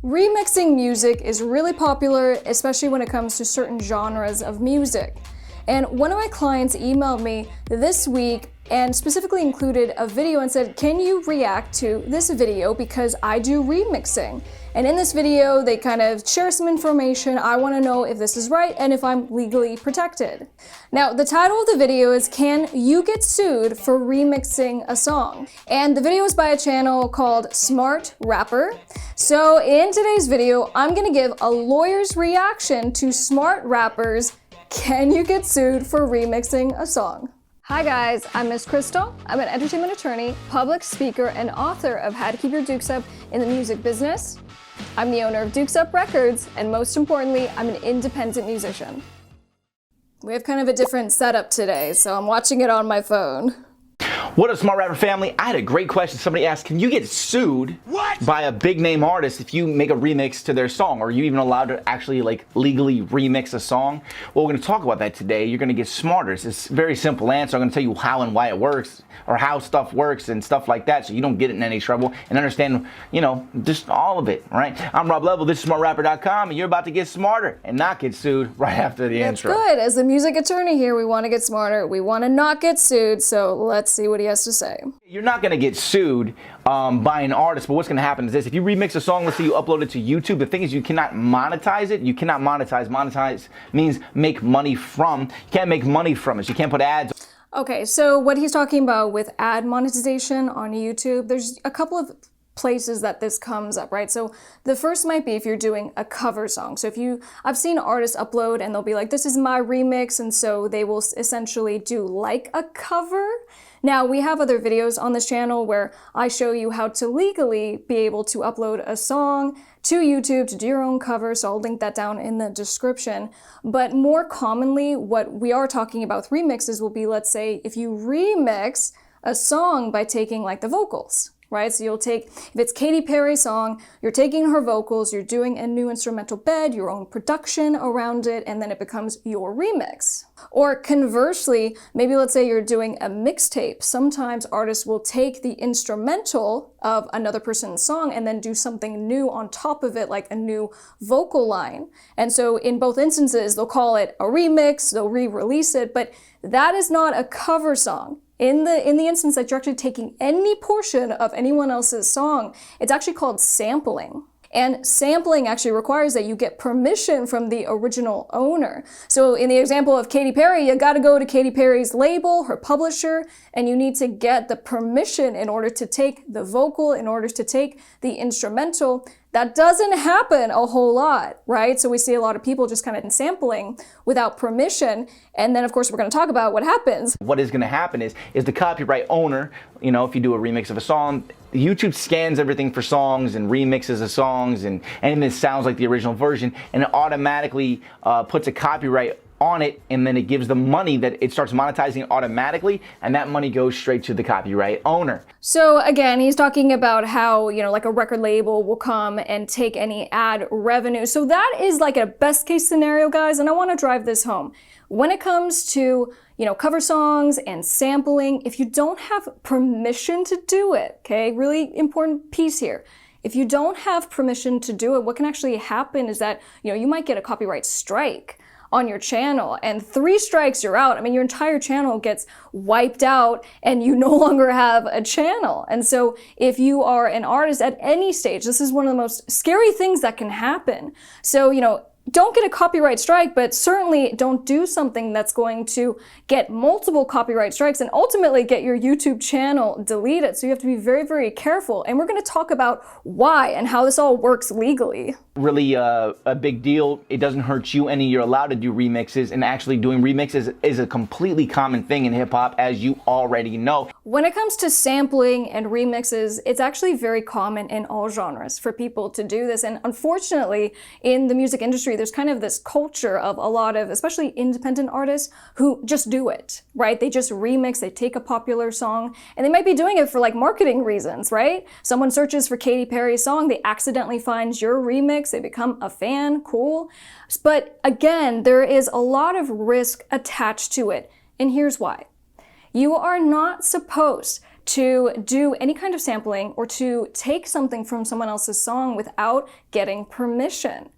Remixing music is really popular, especially when it comes to certain genres of music. And one of my clients emailed me this week and specifically included a video and said, can you react to this video because I do remixing? And in this video, they kind of share some information. I want to know if this is right and if I'm legally protected. Now, the title of the video is, Can You Get Sued for Remixing a Song? And the video is by a channel called Smart Rapper. So in today's video, I'm going to give a lawyer's reaction to Smart Rapper's Can You Get Sued for Remixing a Song? Hi guys, I'm Miss Crystal. I'm an entertainment attorney, public speaker, and author of How to Keep Your Dukes Up in the Music Business. I'm the owner of Dukes Up Records, and most importantly, I'm an independent musician. We have kind of a different setup today, so I'm watching it on my phone. What up, Smart Rapper family? I had a great question. Somebody asked, can you get sued by a big name artist if you make a remix to their song? Or are you even allowed to actually legally remix a song? Well, we're going to talk about that today. You're going to get smarter. It's a very simple answer. I'm going to tell you how and why it works, or how stuff works and stuff like that, so you don't get in any trouble and understand, just all of it, right? I'm Rob Level, this is SmartRapper.com, and you're about to get smarter and not get sued right after the intro. Good. As the music attorney here, we want to get smarter. We want to not get sued, so let's see what he has to say. You're not going to get sued by an artist, but what's going to happen is this. If you remix a song, let's say you upload it to YouTube, the thing is you cannot monetize it. You cannot monetize. Monetize means make money from. You can't make money from it. So you can't put ads. Okay, so what he's talking about with ad monetization on YouTube, there's a couple of places that this comes up, right? So the first might be if you're doing a cover song. So I've seen artists upload and they'll be like, this is my remix, and so they will essentially do like a cover. Now, we have other videos on this channel where I show you how to legally be able to upload a song to YouTube to do your own cover, so I'll link that down in the description. But more commonly, what we are talking about with remixes will be, let's say, if you remix a song by taking the vocals, right? So you'll take, if it's Katy Perry's song, you're taking her vocals, you're doing a new instrumental bed, your own production around it, and then it becomes your remix. Or conversely, maybe let's say you're doing a mixtape. Sometimes artists will take the instrumental of another person's song and then do something new on top of it, like a new vocal line. And so in both instances, they'll call it a remix, they'll re-release it, but that is not a cover song. In the instance that you're actually taking any portion of anyone else's song, it's actually called sampling. And sampling actually requires that you get permission from the original owner. So in the example of Katy Perry, you gotta go to Katy Perry's label, her publisher, and you need to get the permission in order to take the vocal, in order to take the instrumental. That doesn't happen a whole lot, right? So we see a lot of people just kind of sampling without permission. And then of course we're gonna talk about what happens. What is gonna happen is the copyright owner, if you do a remix of a song, YouTube scans everything for songs and remixes of songs and it sounds like the original version, and it automatically puts a copyright on it, and then it gives the money that it starts monetizing automatically, and that money goes straight to the copyright owner. So again, he's talking about how, like a record label will come and take any ad revenue. So that is like a best case scenario, guys, and I want to drive this home. When it comes to, cover songs and sampling, if you don't have permission to do it, okay, really important piece here. If you don't have permission to do it, what can actually happen is that, you might get a copyright strike on your channel, and 3 strikes, you're out. I mean, your entire channel gets wiped out and you no longer have a channel. And so if you are an artist at any stage, this is one of the most scary things that can happen. So, don't get a copyright strike, but certainly don't do something that's going to get multiple copyright strikes and ultimately get your YouTube channel deleted. So you have to be very, very careful. And we're going to talk about why and how this all works legally. Really a big deal. It doesn't hurt you any. You're allowed to do remixes, and actually doing remixes is a completely common thing in hip hop, as you already know. When it comes to sampling and remixes, it's actually very common in all genres for people to do this. And unfortunately, in the music industry, there's kind of this culture of a lot of, especially independent artists, who just do it, right? They just remix, they take a popular song, and they might be doing it for marketing reasons, right? Someone searches for Katy Perry's song, they accidentally find your remix, they become a fan, cool. But again, there is a lot of risk attached to it, and here's why. You are not supposed to do any kind of sampling or to take something from someone else's song without getting permission.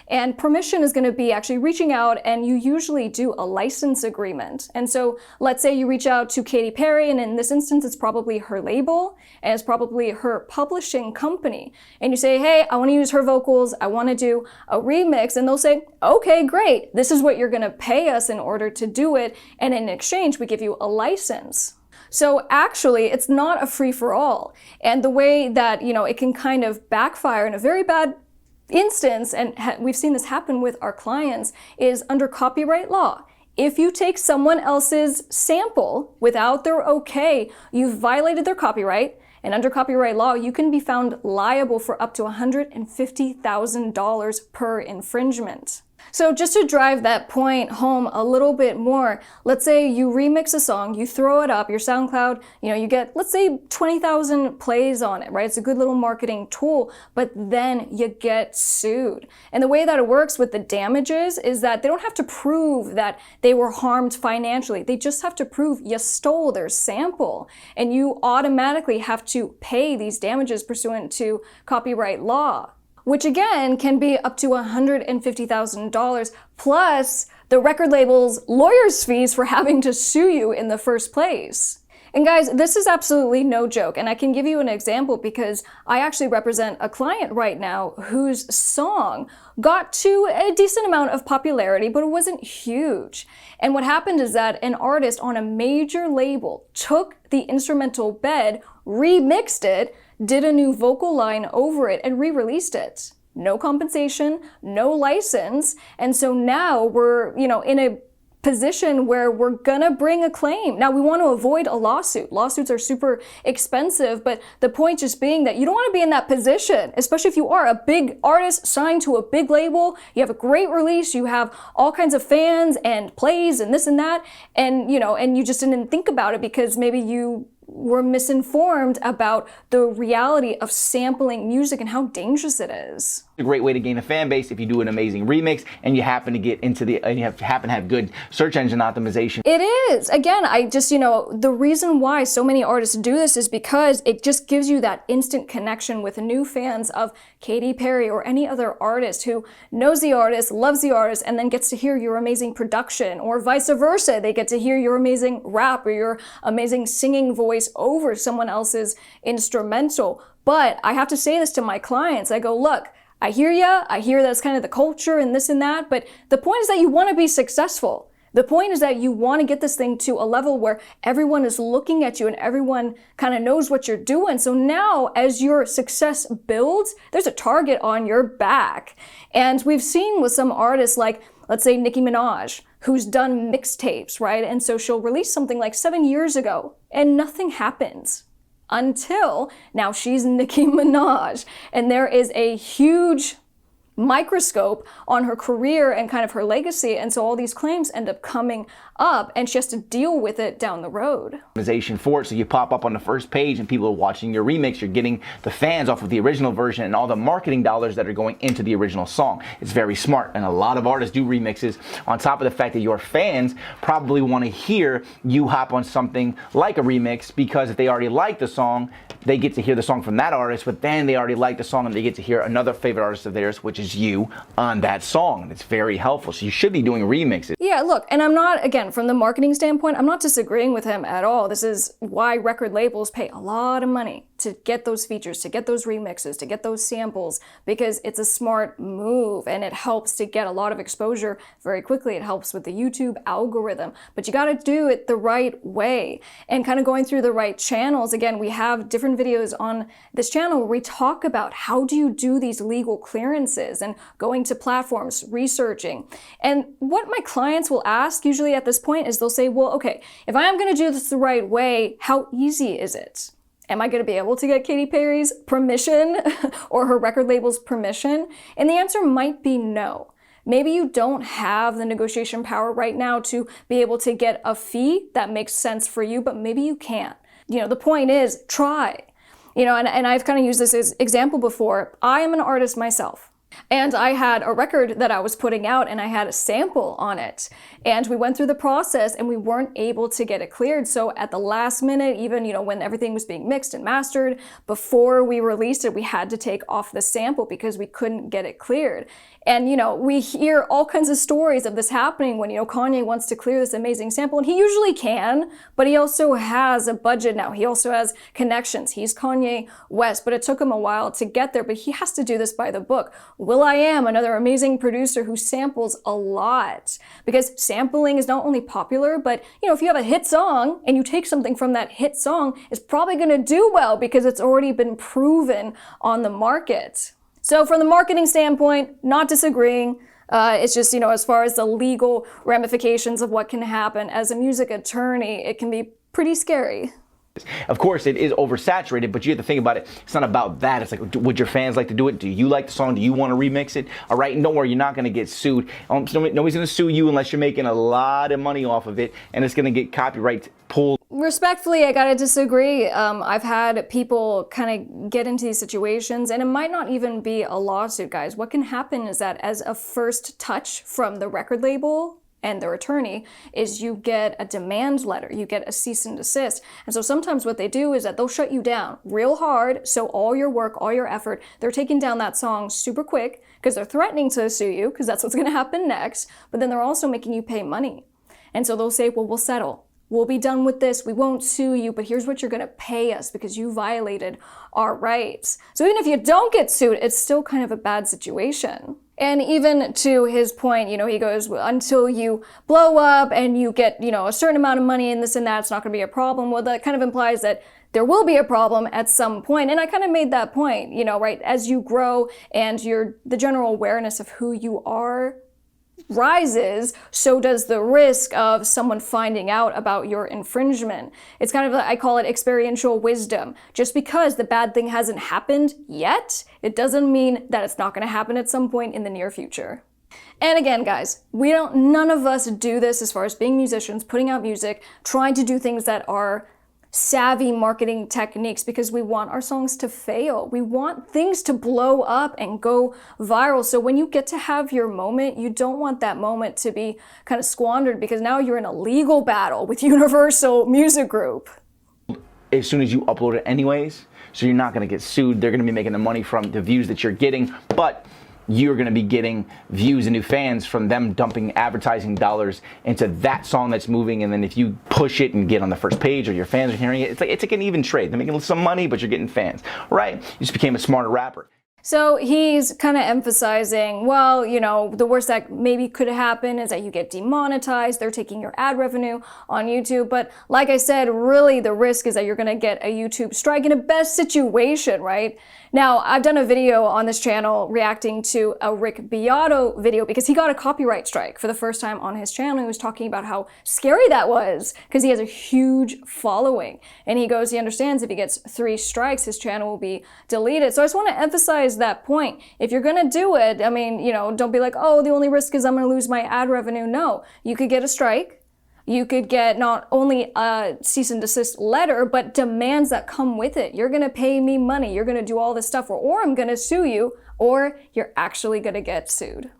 And permission is going to be actually reaching out, and you usually do a license agreement. And so let's say you reach out to Katy Perry, and in this instance, it's probably her label, and it's probably her publishing company. And you say, hey, I want to use her vocals, I want to do a remix. And they'll say, okay, great. This is what you're going to pay us in order to do it. And in exchange, we give you a license. So actually, it's not a free-for-all. And the way that, it can kind of backfire in a very bad instance, and we've seen this happen with our clients, is under copyright law. If you take someone else's sample without their okay, you've violated their copyright, and under copyright law, you can be found liable for up to $150,000 per infringement. So just to drive that point home a little bit more, let's say you remix a song, you throw it up, your SoundCloud, you get, let's say 20,000 plays on it, right? It's a good little marketing tool, but then you get sued. And the way that it works with the damages is that they don't have to prove that they were harmed financially. They just have to prove you stole their sample, and you automatically have to pay these damages pursuant to copyright law, which again can be up to $150,000 plus the record label's lawyer's fees for having to sue you in the first place. And guys, this is absolutely no joke, and I can give you an example because I actually represent a client right now whose song got to a decent amount of popularity, but it wasn't huge. And what happened is that an artist on a major label took the instrumental bed, remixed it, did a new vocal line over it, and re-released it. No compensation, no license, and so now we're, in a position where we're gonna bring a claim. Now we want to avoid a lawsuit. Lawsuits are super expensive, but the point just being that you don't want to be in that position, especially if you are a big artist signed to a big label, you have a great release, you have all kinds of fans and plays and this and that, and and you just didn't think about it because maybe you were misinformed about the reality of sampling music and how dangerous it is. A great way to gain a fan base if you do an amazing remix and you happen to get into and you happen to have good search engine optimization. It is. Again, I just, the reason why so many artists do this is because it just gives you that instant connection with new fans of Katy Perry or any other artist who knows the artist, loves the artist, and then gets to hear your amazing production, or vice versa. They get to hear your amazing rap or your amazing singing voice over someone else's instrumental. But I have to say this to my clients. I go, look, I hear ya, I hear that's kind of the culture and this and that, but the point is that you want to be successful. The point is that you want to get this thing to a level where everyone is looking at you and everyone kind of knows what you're doing. So now as your success builds, there's a target on your back. And we've seen with some artists like, let's say Nicki Minaj, who's done mixtapes, right? And so she'll release something like 7 years ago and nothing happens. Until now she's Nicki Minaj, and there is a huge microscope on her career and kind of her legacy, and so all these claims end up coming up and she has to deal with it down the road. Optimization for it, so you pop up on the first page and people are watching your remix, you're getting the fans off of the original version and all the marketing dollars that are going into the original song. It's very smart, and a lot of artists do remixes on top of the fact that your fans probably want to hear you hop on something like a remix, because if they already like the song, they get to hear the song from that artist, but then they already like the song and they get to hear another favorite artist of theirs, which is you, on that song. And it's very helpful. So you should be doing remixes. Yeah, look, and I'm not, again, from the marketing standpoint, I'm not disagreeing with him at all. This is why record labels pay a lot of money to get those features, to get those remixes, to get those samples, because it's a smart move and it helps to get a lot of exposure very quickly. It helps with the YouTube algorithm, but you got to do it the right way and kind of going through the right channels. Again, we have different videos on this channel where we talk about how do you do these legal clearances and going to platforms, researching. And what my clients will ask usually at this point is they'll say, well, okay, if I am going to do this the right way, how easy is it? Am I going to be able to get Katy Perry's permission or her record label's permission? And the answer might be no. Maybe you don't have the negotiation power right now to be able to get a fee that makes sense for you, but maybe you can't. The point is, try. And I've kind of used this as example before. I am an artist myself. And I had a record that I was putting out and I had a sample on it. And we went through the process and we weren't able to get it cleared. So at the last minute, even, when everything was being mixed and mastered, before we released it, we had to take off the sample because we couldn't get it cleared. And, we hear all kinds of stories of this happening when, Kanye wants to clear this amazing sample, and he usually can, but he also has a budget now. He also has connections. He's Kanye West, but it took him a while to get there, but he has to do this by the book. will.i.am, another amazing producer who samples a lot, because sampling is not only popular, but, if you have a hit song and you take something from that hit song, it's probably going to do well because it's already been proven on the market. So from the marketing standpoint, not disagreeing. It's just, as far as the legal ramifications of what can happen as a music attorney, it can be pretty scary. Of course, it is oversaturated, but you have to think about it. It's not about that. It's like, would your fans like to do it? Do you like the song? Do you want to remix it? All right, and don't worry, you're not going to get sued. Nobody's going to sue you unless you're making a lot of money off of it, and it's going to get copyright pulled. Respectfully, I gotta disagree. I've had people kind of get into these situations, and it might not even be a lawsuit, guys. What can happen is that as a first touch from the record label and their attorney is you get a demand letter, you get a cease and desist. And so sometimes what they do is that they'll shut you down real hard, so all your work, all your effort, they're taking down that song super quick because they're threatening to sue you because that's what's gonna happen next, but then they're also making you pay money. And so they'll say, well, we'll settle. We'll be done with this. We won't sue you, but here's what you're going to pay us because you violated our rights. So even if you don't get sued, it's still kind of a bad situation. And even to his point, he goes, until you blow up and you get, a certain amount of money and this and that, it's not going to be a problem. Well, that kind of implies that there will be a problem at some point. And I kind of made that point, right? As you grow and the general awareness of who you are rises, so does the risk of someone finding out about your infringement. It's kind of, I call it experiential wisdom. Just because the bad thing hasn't happened yet, it doesn't mean that it's not going to happen at some point in the near future. And again, guys, none of us do this as far as being musicians, putting out music, trying to do things that are savvy marketing techniques because we want our songs to fail. We want things to blow up and go viral. So when you get to have your moment, you don't want that moment to be kind of squandered because now you're in a legal battle with Universal Music Group. As soon as you upload it anyways, so you're not going to get sued. They're going to be making the money from the views that you're getting, but you're going to be getting views and new fans from them dumping advertising dollars into that song that's moving. And then if you push it and get on the first page or your fans are hearing it, it's like an even trade. They're making some money, but you're getting fans, right? You just became a smarter rapper. So he's kind of emphasizing, well, the worst that maybe could happen is that you get demonetized. They're taking your ad revenue on YouTube. But like I said, really the risk is that you're going to get a YouTube strike in a best situation, right? Now, I've done a video on this channel reacting to a Rick Beato video because he got a copyright strike for the first time on his channel. He was talking about how scary that was because he has a huge following. And he understands if he gets 3 strikes, his channel will be deleted. So I just want to emphasize that point. If you're going to do it, don't be like, oh, the only risk is I'm going to lose my ad revenue. No, you could get a strike. You could get not only a cease and desist letter, but demands that come with it. You're going to pay me money. You're going to do all this stuff, or I'm going to sue you, or you're actually going to get sued.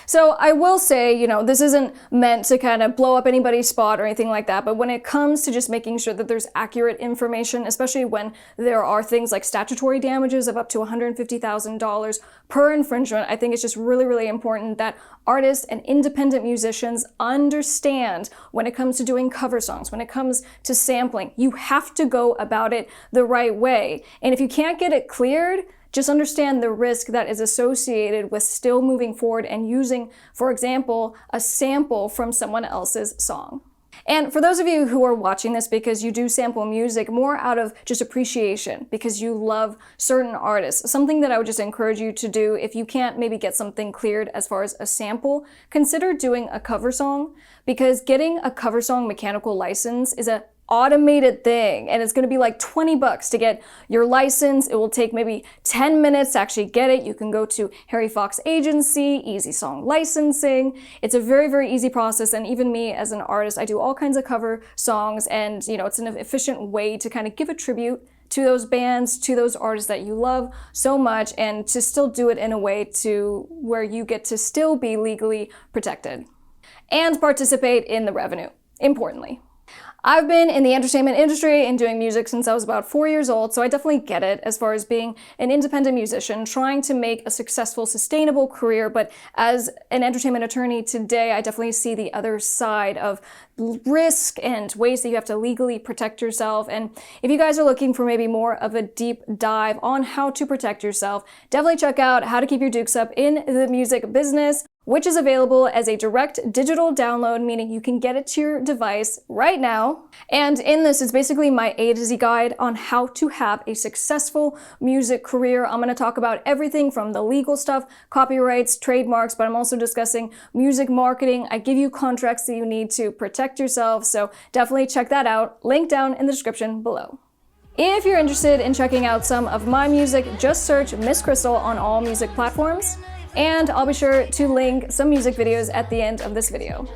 So I will say, this isn't meant to kind of blow up anybody's spot or anything like that, but when it comes to just making sure that there's accurate information, especially when there are things like statutory damages of up to $150,000 per infringement, I think it's just really, really important that artists and independent musicians understand when it comes to doing cover songs, when it comes to sampling, you have to go about it the right way. And if you can't get it cleared, just understand the risk that is associated with still moving forward and using, for example, a sample from someone else's song. And for those of you who are watching this because you do sample music more out of just appreciation, because you love certain artists, something that I would just encourage you to do, if you can't maybe get something cleared as far as a sample, consider doing a cover song, because getting a cover song mechanical license is a automated thing, and it's going to be like $20 to get your license. It will take maybe 10 minutes to actually get it. You can go to Harry Fox Agency, Easy Song Licensing. It's a very, very easy process, and even me as an artist, I do all kinds of cover songs, and it's an efficient way to kind of give a tribute to those bands, to those artists that you love so much, and to still do it in a way to where you get to still be legally protected and participate in the revenue, importantly. I've been in the entertainment industry and doing music since I was about 4 years old, so I definitely get it as far as being an independent musician, trying to make a successful, sustainable career. But as an entertainment attorney today, I definitely see the other side of risk and ways that you have to legally protect yourself. And if you guys are looking for maybe more of a deep dive on how to protect yourself, definitely check out How to Keep Your Dukes Up in the Music Business, which is available as a direct digital download, meaning you can get it to your device right now. And in this is basically my A to Z guide on how to have a successful music career. I'm going to talk about everything from the legal stuff, copyrights, trademarks, but I'm also discussing music marketing. I give you contracts that you need to protect yourself, so definitely check that out. Link down in the description below. If you're interested in checking out some of my music, just search Miss Crystal on all music platforms. And I'll be sure to link some music videos at the end of this video.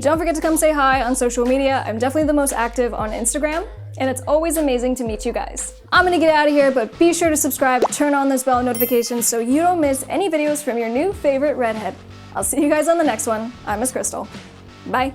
Don't forget to come say hi on social media. I'm definitely the most active on Instagram, and it's always amazing to meet you guys. I'm gonna get out of here, but be sure to subscribe, turn on those bell notifications so you don't miss any videos from your new favorite redhead. I'll see you guys on the next one. I'm Miss Crystal. Bye.